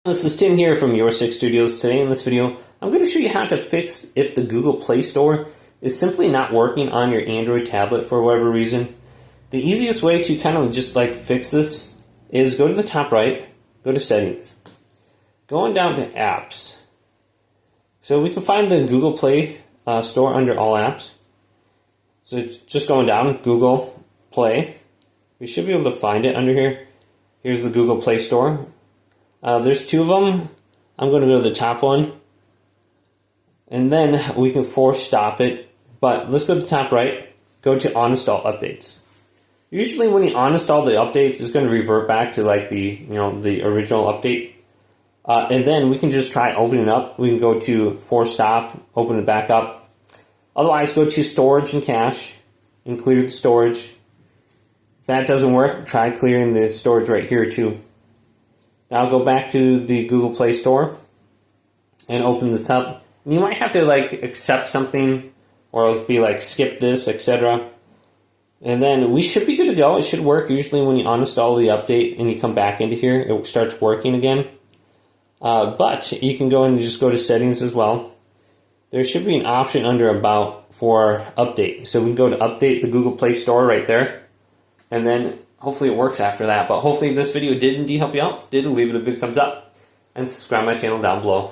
This is Tim here from Your Six Studios. Today in this video, I'm going to show you how to fix if the Google Play Store is simply not working on your Android tablet for whatever reason. The easiest way to kind of just fix this is go to the top right, go to Settings, going down to Apps. So we can find the Google Play Store under All Apps. So it's just going down, Google Play. We should be able to find it under here. Here's the Google Play Store. There's two of them. I'm going to go to the top one. And then we can force stop it. But let's go to the top right. Go to Uninstall Updates. Usually when you uninstall the updates, it's going to revert back to the original update. And then we can just try opening it up. We can go to force stop, open it back up. Otherwise, go to Storage and Cache and clear the storage. If that doesn't work, try clearing the storage right here too. Now go back to the Google Play Store and open this up. And you might have to accept something or it'll be skip this, etc. And then we should be good to go. It should work. Usually when you uninstall the update and you come back into here, it starts working again. But you can go and just go to Settings as well. There should be an option under About for Update. So we can go to Update the Google Play Store right there. And then hopefully it works after that. But hopefully this video did indeed help you out. If it did, leave it a big thumbs up. And subscribe to my channel down below.